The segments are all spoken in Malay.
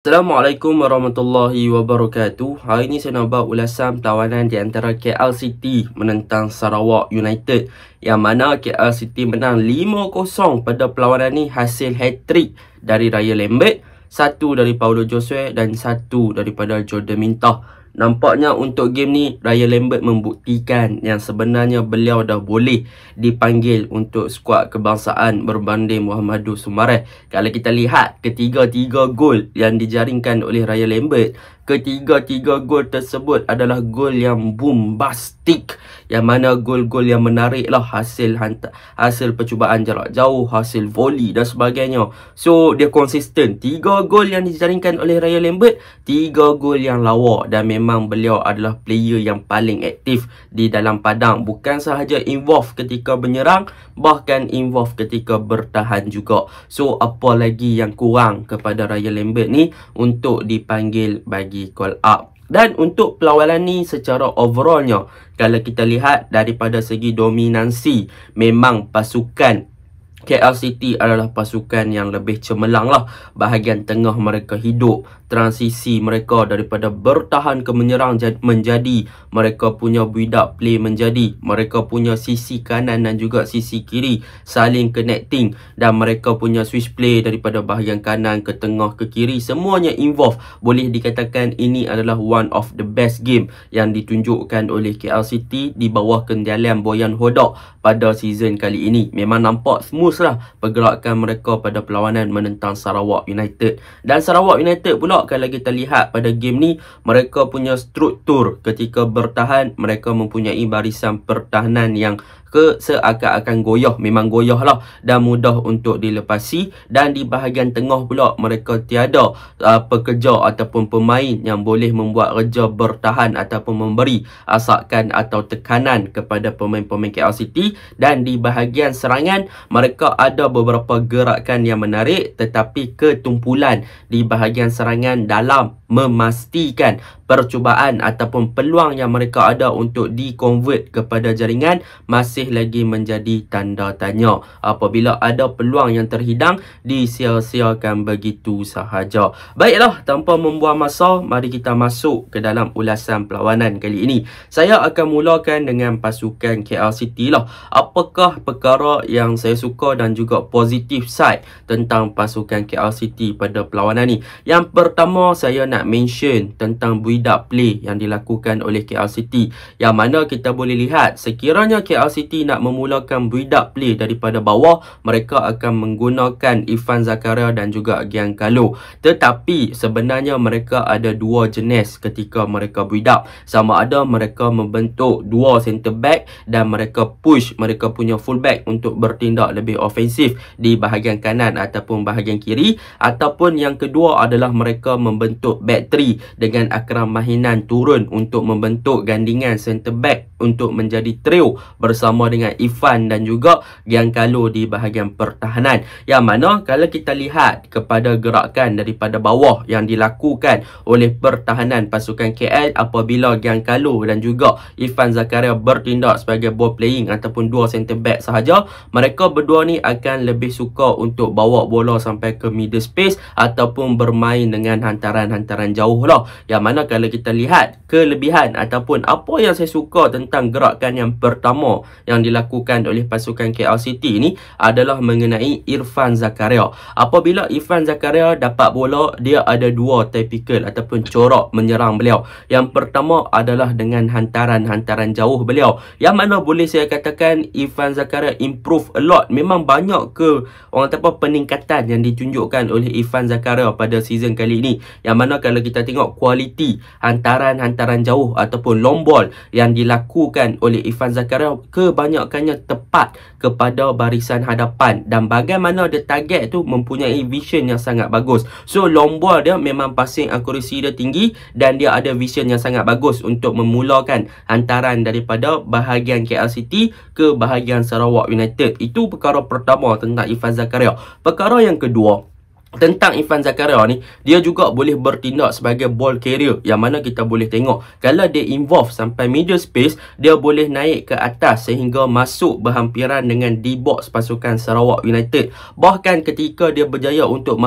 Assalamualaikum warahmatullahi wabarakatuh. Hari ini saya nak buat ulasan perlawanan di antara KL City menentang Sarawak United, yang mana KL City menang 5-0 pada perlawanan ni hasil hat-trick dari Raya Lambert, satu dari Paulo Josue dan satu daripada Jordan Mintah. Nampaknya untuk game ni Raya Lambert membuktikan yang sebenarnya beliau dah boleh dipanggil untuk skuad kebangsaan berbanding Muhammadul Sumareh. Kalau kita lihat ketiga-tiga gol yang dijaringkan oleh Raya Lambert, ketiga-tiga gol tersebut adalah gol yang bombastik, yang mana gol-gol yang menarik lah, hasil percubaan jarak jauh, hasil volley dan sebagainya. So dia konsisten, 3 gol yang dijaringkan oleh Raya Lambert, 3 gol yang lawa, dan memang beliau adalah player yang paling aktif di dalam padang, bukan sahaja involve ketika menyerang, bahkan involve ketika bertahan juga. So apa lagi yang kurang kepada Raya Lambert ni untuk dipanggil bagi call up. Dan untuk perlawanan ni secara overallnya, kalau kita lihat daripada segi dominansi, memang pasukan KL City adalah pasukan yang lebih cemerlang lah. Bahagian tengah mereka hidup, transisi mereka daripada bertahan ke menyerang menjadi mereka punya build-up play, menjadi mereka punya sisi kanan dan juga sisi kiri saling connecting, dan mereka punya switch play daripada bahagian kanan ke tengah ke kiri, semuanya involve. Boleh dikatakan ini adalah one of the best game yang ditunjukkan oleh KL City di bawah kendalian Boyan Hodak pada season kali ini. Memang nampak smooth lah pergerakan mereka pada perlawanan menentang Sarawak United. Dan Sarawak United pula, kalau kita lihat pada game ni, mereka punya struktur ketika bertahan, mereka mempunyai barisan pertahanan yang seakan-akan goyah, memang goyah lah, dan mudah untuk dilepasi. Dan di bahagian tengah pula, mereka tiada pekerja ataupun pemain yang boleh membuat kerja bertahan ataupun memberi asakan atau tekanan kepada pemain-pemain KL City. Dan di bahagian serangan, mereka ada beberapa gerakan yang menarik, tetapi ketumpulan di bahagian serangan dalam memastikan percubaan ataupun peluang yang mereka ada untuk di-convert kepada jaringan masih lagi menjadi tanda tanya. Apabila ada peluang yang terhidang, disia-siakan begitu sahaja. Baiklah, tanpa membuang masa, mari kita masuk ke dalam ulasan perlawanan kali ini. Saya akan mulakan dengan pasukan KL City lah. Apakah perkara yang saya suka dan juga positif side tentang pasukan KL City pada perlawanan ni? Yang pertama, saya nak mention tentang build-up play yang dilakukan oleh KL City, yang mana kita boleh lihat sekiranya KL City nak memulakan build-up play daripada bawah, mereka akan menggunakan Irfan Zakaria dan juga Giancarlo. Tetapi sebenarnya mereka ada dua jenis ketika mereka build-up. Sama ada mereka membentuk dua center back dan mereka push mereka punya fullback untuk bertindak lebih ofensif di bahagian kanan ataupun bahagian kiri, ataupun yang kedua adalah mereka membentuk back 3 dengan Akram Mahinan turun untuk membentuk gandingan center back untuk menjadi trio bersama dengan Irfan dan juga Giancarlo di bahagian pertahanan. Yang mana kalau kita lihat kepada gerakan daripada bawah yang dilakukan oleh pertahanan pasukan KL, apabila Giancarlo dan juga Irfan Zakaria bertindak sebagai ball playing ataupun dua center back sahaja, mereka berdua ni akan lebih suka untuk bawa bola sampai ke middle space ataupun bermain dengan hantaran-hantaran jauh lah. Yang mana kalau kita lihat kelebihan ataupun apa yang saya suka tentang gerakan yang pertama yang dilakukan oleh pasukan KL City ni adalah mengenai Irfan Zakaria. Apabila Irfan Zakaria dapat bola, dia ada dua typical ataupun corak menyerang beliau. Yang pertama adalah dengan hantaran-hantaran jauh beliau, yang mana boleh saya katakan Irfan Zakaria improve a lot. Memang banyak peningkatan yang ditunjukkan oleh Irfan Zakaria pada season kali ini, yang mana kalau kita tengok kualiti hantaran-hantaran jauh ataupun long ball yang dilakukan oleh Irfan Zakaria, kebanyakannya tepat kepada barisan hadapan, dan bagaimana dia target tu mempunyai vision yang sangat bagus. So long ball dia memang passing accuracy dia tinggi, dan dia ada vision yang sangat bagus untuk memulakan hantaran daripada bahagian KL City ke bahagian Sarawak United. Itu perkara pertama tentang Irfan Zakaria. Perkara yang kedua, tentang Irfan Zakaria ni, dia juga boleh bertindak sebagai ball carrier, yang mana kita boleh tengok kalau dia involve sampai middle space, dia boleh naik ke atas sehingga masuk berhampiran dengan D-box pasukan Sarawak United. Bahkan ketika dia berjaya untuk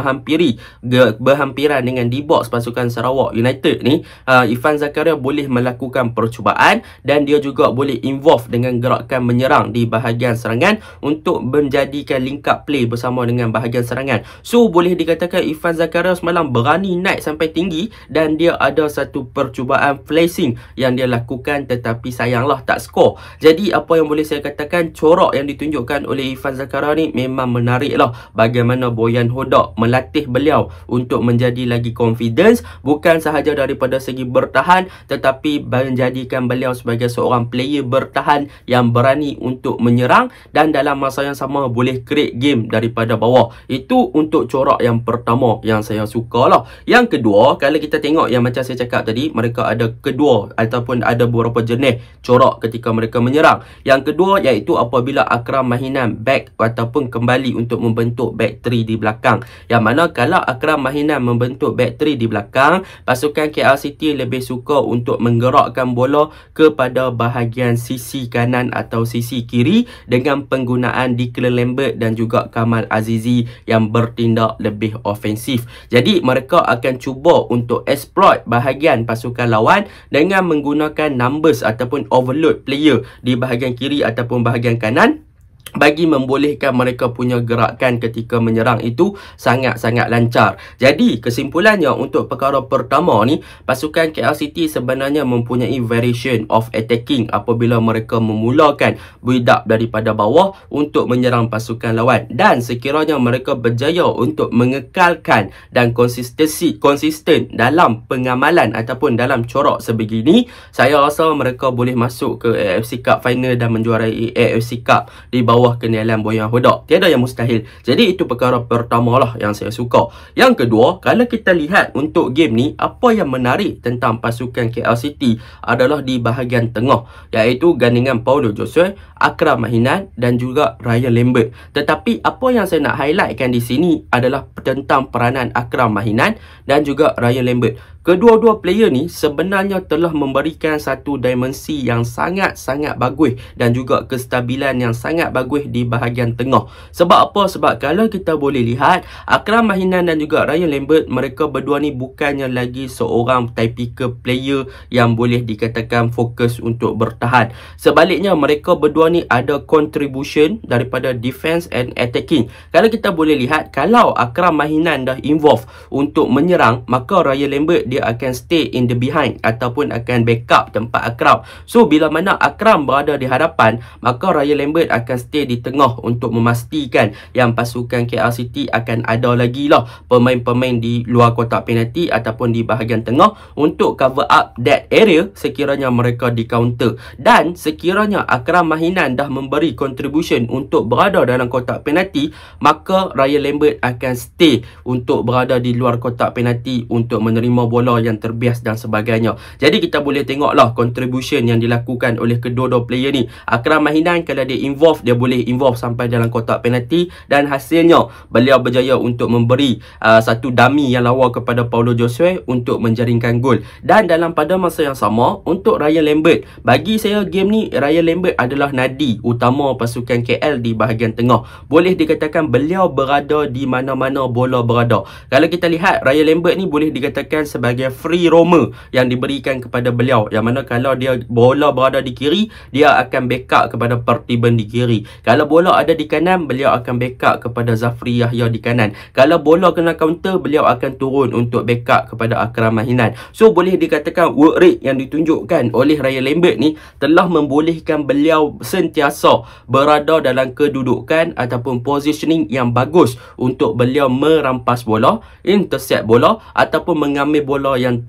berhampiran dengan D-box pasukan Sarawak United ni, Irfan Zakaria boleh melakukan percubaan dan dia juga boleh involve dengan gerakan menyerang di bahagian serangan untuk menjadikan link up play bersama dengan bahagian serangan. So boleh dikatakan Irfan Zakaria semalam berani naik sampai tinggi dan dia ada satu percubaan flashing yang dia lakukan, tetapi sayanglah tak skor. Jadi apa yang boleh saya katakan, corak yang ditunjukkan oleh Irfan Zakaria ni memang menarik lah. Bagaimana Boyan Hodak melatih beliau untuk menjadi lagi confidence, bukan sahaja daripada segi bertahan, tetapi menjadikan beliau sebagai seorang player bertahan yang berani untuk menyerang dan dalam masa yang sama boleh create game daripada bawah. Itu untuk corak yang pertama yang saya suka lah. Yang kedua, kalau kita tengok yang macam saya cakap tadi, mereka ada kedua ataupun ada beberapa jenis corak ketika mereka menyerang. Yang kedua iaitu apabila Akram Mahinan back ataupun kembali untuk membentuk back 3 di belakang. Yang mana kalau Akram Mahinan membentuk back 3 di belakang, pasukan KL City lebih suka untuk menggerakkan bola kepada bahagian sisi kanan atau sisi kiri dengan penggunaan Declan Lambert dan juga Kamal Azizi yang bertindak lebih ofensif. Jadi mereka akan cuba untuk exploit bahagian pasukan lawan dengan menggunakan numbers ataupun overload player di bahagian kiri ataupun bahagian kanan, bagi membolehkan mereka punya gerakan ketika menyerang itu sangat-sangat lancar. Jadi kesimpulannya untuk perkara pertama ni, pasukan KL City sebenarnya mempunyai variation of attacking apabila mereka memulakan build up daripada bawah untuk menyerang pasukan lawan, dan sekiranya mereka berjaya untuk mengekalkan dan konsisten dalam pengamalan ataupun dalam corak sebegini, saya rasa mereka boleh masuk ke AFC Cup final dan menjuarai AFC Cup di bawah kenialan Boyan Hodak. Tiada yang mustahil. Jadi itu perkara pertama lah yang saya suka. Yang kedua, kalau kita lihat untuk game ni, apa yang menarik tentang pasukan KL City adalah di bahagian tengah, iaitu gandingan Paulo Josue, Akram Mahinan dan juga Ryan Lambert. Tetapi apa yang saya nak highlightkan di sini adalah tentang peranan Akram Mahinan dan juga Ryan Lambert. Kedua-dua player ni sebenarnya telah memberikan satu dimensi yang sangat-sangat bagus dan juga kestabilan yang sangat bagus di bahagian tengah. Sebab apa? Sebab kalau kita boleh lihat, Akram Mahinan dan juga Ryan Lambert, mereka berdua ni bukannya lagi seorang typical player yang boleh dikatakan fokus untuk bertahan. Sebaliknya, mereka berdua ni ada contribution daripada defense and attacking. Kalau kita boleh lihat, kalau Akram Mahinan dah involve untuk menyerang, maka Ryan Lambert dia akan stay in the behind ataupun akan backup tempat Akram. So bila mana Akram berada di hadapan, maka Ryan Lambert akan stay di tengah untuk memastikan yang pasukan KL City akan ada lagi lah pemain-pemain di luar kotak penalti ataupun di bahagian tengah untuk cover up that area sekiranya mereka di counter. Dan sekiranya Akram Mahinan dah memberi contribution untuk berada dalam kotak penalti, maka Ryan Lambert akan stay untuk berada di luar kotak penalti untuk menerima bola yang terbias dan sebagainya. Jadi kita boleh tengoklah contribution yang dilakukan oleh kedua-dua player ni. Akram Mahinan kalau dia involve, dia boleh involve sampai dalam kotak penalti, dan hasilnya beliau berjaya untuk memberi satu dummy yang lawa kepada Paulo Josue untuk menjaringkan gol. Dan dalam pada masa yang sama, untuk Ryan Lambert, bagi saya game ni Ryan Lambert adalah nadi utama pasukan KL di bahagian tengah. Boleh dikatakan beliau berada di mana-mana bola berada. Kalau kita lihat, Ryan Lambert ni boleh dikatakan sebagai free roamer yang diberikan kepada beliau, yang mana kalau dia bola berada di kiri, dia akan backup kepada Pertiban di kiri. Kalau bola ada di kanan, beliau akan backup kepada Zafri Yahya di kanan. Kalau bola kena counter, beliau akan turun untuk backup kepada Akram Mahinan. So boleh dikatakan work rate yang ditunjukkan oleh Ryan Lambert ni telah membolehkan beliau sentiasa berada dalam kedudukan ataupun positioning yang bagus untuk beliau merampas bola, intercept bola ataupun mengambil bola yang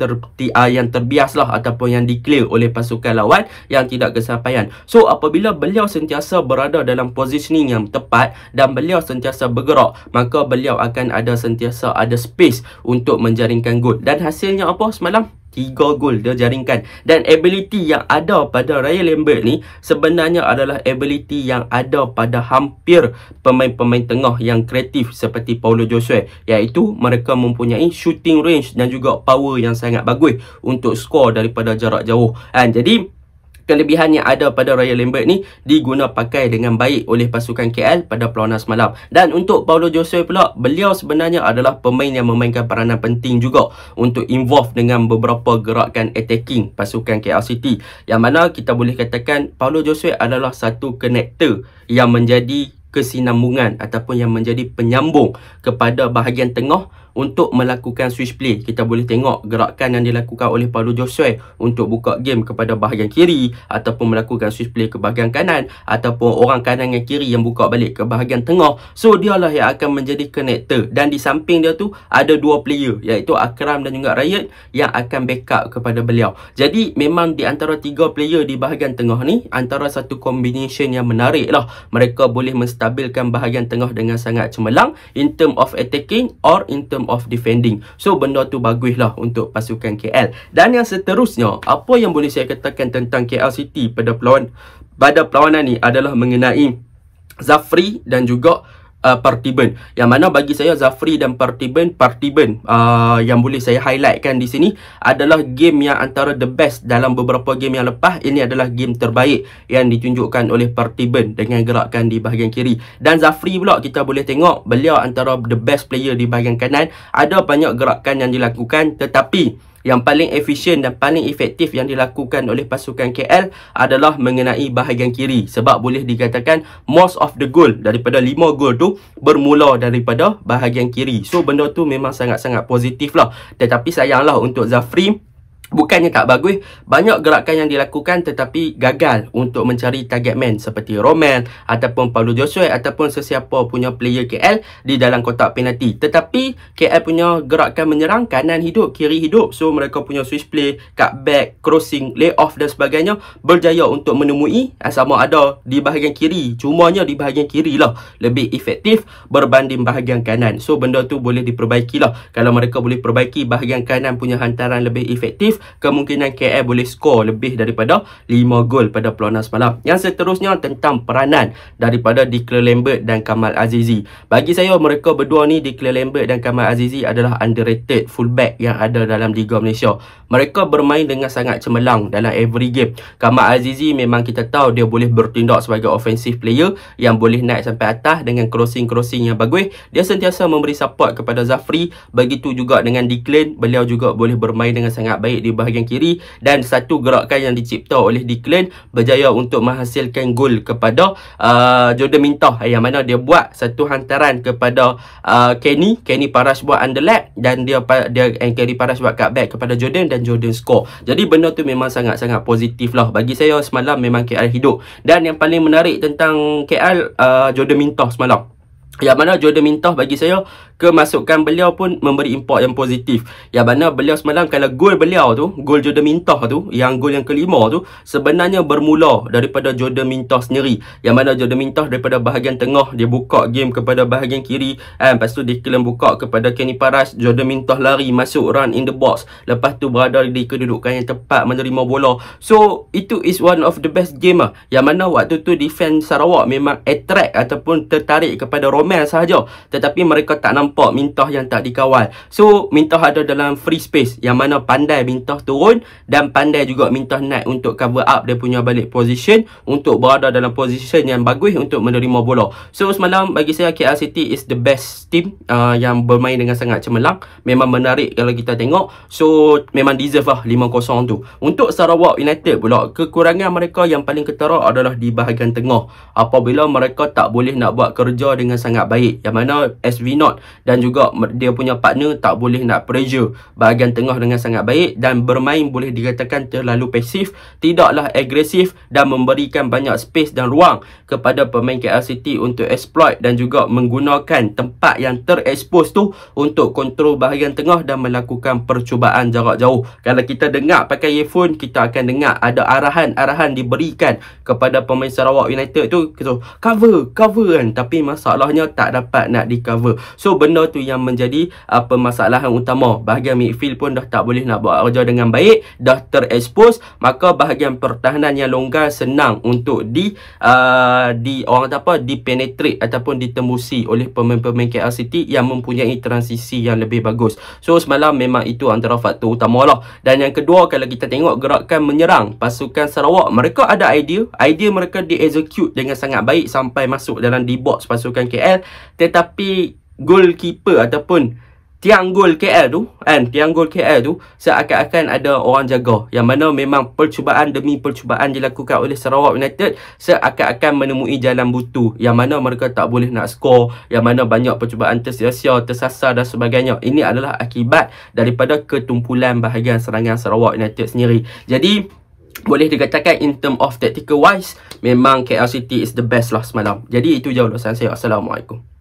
terbias lah ataupun yang declare oleh pasukan lawan yang tidak kesampaian. So apabila beliau sentiasa berada dalam positioning yang tepat dan beliau sentiasa bergerak, maka beliau akan sentiasa ada space untuk menjaringkan gol. Dan hasilnya apa semalam? 3 gol dia jaringkan. Dan ability yang ada pada Ryan Lambert ni sebenarnya adalah ability yang ada pada hampir pemain-pemain tengah yang kreatif seperti Paulo Josue, iaitu mereka mempunyai shooting range dan juga power yang sangat bagus untuk skor daripada jarak jauh. Jadi kelebihan yang ada pada Ryan Lambert ni diguna pakai dengan baik oleh pasukan KL pada perlawanan semalam. Dan untuk Paulo Josue pula, beliau sebenarnya adalah pemain yang memainkan peranan penting juga untuk involve dengan beberapa gerakan attacking pasukan KL City, yang mana kita boleh katakan Paulo Josue adalah satu connector yang menjadi kesinambungan ataupun yang menjadi penyambung kepada bahagian tengah untuk melakukan switch play. Kita boleh tengok gerakan yang dilakukan oleh Paulo Josue untuk buka game kepada bahagian kiri, ataupun melakukan switch play ke bahagian kanan, ataupun orang kanan dan kiri yang buka balik ke bahagian tengah. So dialah yang akan menjadi connector, dan di samping dia tu ada 2 player, iaitu Akram dan juga Riot, yang akan backup kepada beliau. Jadi memang di antara 3 player di bahagian tengah ni, antara satu combination yang menarik lah. Mereka boleh menstabilkan bahagian tengah dengan sangat cemerlang in term of attacking or in term of defending. So benda tu bagus lah untuk pasukan KL. Dan yang seterusnya, apa yang boleh saya katakan tentang KL City pada perlawanan ni adalah mengenai Zafri dan juga Parthiban, yang mana bagi saya Zafri dan Parthiban yang boleh saya highlightkan di sini adalah game yang antara the best dalam beberapa game yang lepas. Ini adalah game terbaik yang ditunjukkan oleh Parthiban dengan gerakan di bahagian kiri. Dan Zafri pula kita boleh tengok beliau antara the best player di bahagian kanan. Ada banyak gerakan yang dilakukan, tetapi yang paling efisien dan paling efektif yang dilakukan oleh pasukan KL adalah mengenai bahagian kiri. Sebab boleh dikatakan most of the goal, daripada 5 gol tu bermula daripada bahagian kiri. So benda tu memang sangat-sangat positif lah. Tetapi sayanglah untuk Zafri, bukannya tak bagus, banyak gerakan yang dilakukan tetapi gagal untuk mencari target man seperti Roman ataupun Paulo Josue ataupun sesiapa punya player KL di dalam kotak penalti. Tetapi KL punya gerakan menyerang kanan hidup, kiri hidup. So mereka punya switch play, cutback, crossing, lay off dan sebagainya berjaya untuk menemui sama ada di bahagian kiri. Cumanya di bahagian kiri lah lebih efektif berbanding bahagian kanan. So benda tu boleh diperbaiki lah. Kalau mereka boleh perbaiki bahagian kanan punya hantaran lebih efektif, kemungkinan KL boleh skor lebih daripada 5 gol pada perlawanan semalam. Yang seterusnya tentang peranan daripada Declan Lambert dan Kamal Azizi. Bagi saya mereka berdua ni, Declan Lambert dan Kamal Azizi, adalah underrated fullback yang ada dalam Liga Malaysia. Mereka bermain dengan sangat cemerlang dalam every game. Kamal Azizi memang kita tahu dia boleh bertindak sebagai offensive player yang boleh naik sampai atas dengan crossing-crossing yang bagus. Dia sentiasa memberi support kepada Zafri. Begitu juga dengan Declan, beliau juga boleh bermain dengan sangat baik di bahagian kiri. Dan satu gerakan yang dicipta oleh Declan berjaya untuk menghasilkan gol kepada Jordan Mintoh, yang mana dia buat satu hantaran kepada Kenny Parash buat underlap, dan Kenny Parash buat cutback kepada Jordan dan Jordan score. Jadi benda tu memang sangat-sangat positif lah. Bagi saya semalam memang KL hidup. Dan yang paling menarik tentang KL, Jordan Mintoh semalam, yang mana Jordan Mintoh bagi saya kemasukan beliau pun memberi impak yang positif. Yang mana beliau semalam, kalau gol beliau tu, gol Jordan Mintoh tu, yang gol yang kelima tu sebenarnya bermula daripada Jordan Mintoh sendiri. Yang mana Jordan Mintoh daripada bahagian tengah dia buka game kepada bahagian kiri, lepas tu Declan buka kepada Kenny Parash, Jordan Mintoh lari masuk run in the box, lepas tu berada di kedudukan yang tepat menerima bola. So itu is one of the best game lah. Yang mana waktu tu defense Sarawak memang attract ataupun tertarik kepada Romel sahaja, tetapi mereka tak nampak Mintoh yang tak dikawal. So Mintoh ada dalam free space, yang mana pandai Mintoh turun dan pandai juga Mintoh naik untuk cover up dia punya balik position, untuk berada dalam position yang bagus untuk menerima bola. So semalam bagi saya KL City is the best team yang bermain dengan sangat cemerlang. Memang menarik kalau kita tengok. So memang deserve lah 5-0 tu. Untuk Sarawak United pula, kekurangan mereka yang paling ketara adalah di bahagian tengah. Apabila mereka tak boleh nak buat kerja dengan sangat baik, yang mana SV Not dan juga dia punya partner tak boleh nak pressure bahagian tengah dengan sangat baik, dan bermain boleh dikatakan terlalu pasif, tidaklah agresif, dan memberikan banyak space dan ruang kepada pemain KL City untuk exploit dan juga menggunakan tempat yang terekspos tu untuk kontrol bahagian tengah dan melakukan percubaan jarak jauh. Kalau kita dengar pakai earphone, kita akan dengar ada arahan-arahan diberikan kepada pemain Sarawak United tu, cover kan, tapi masalahnya tak dapat nak di cover. So benda benda tu yang menjadi permasalahan utama. Bahagian midfield pun dah tak boleh nak buat kerja dengan baik, dah terekspos. Maka bahagian pertahanan yang longgar senang untuk orang kata apa, dipenetrate ataupun ditembusi oleh pemain-pemain KL City yang mempunyai transisi yang lebih bagus. So semalam memang itu antara faktor utama lah. Dan yang kedua, kalau kita tengok gerakan menyerang pasukan Sarawak, mereka ada idea mereka di-execute dengan sangat baik sampai masuk dalam D-box pasukan KL. Tetapi goalkeeper ataupun tiang gol KL tu seakan-akan ada orang jaga, yang mana memang percubaan demi percubaan dilakukan oleh Sarawak United seakan-akan menemui jalan buntu, yang mana mereka tak boleh nak skor, yang mana banyak percubaan tersia-sia, tersasar dan sebagainya. Ini adalah akibat daripada ketumpulan bahagian serangan Sarawak United sendiri. Jadi boleh dikatakan in term of tactical wise, memang KL City is the best lah semalam. Jadi itu je ulasan saya. Assalamualaikum.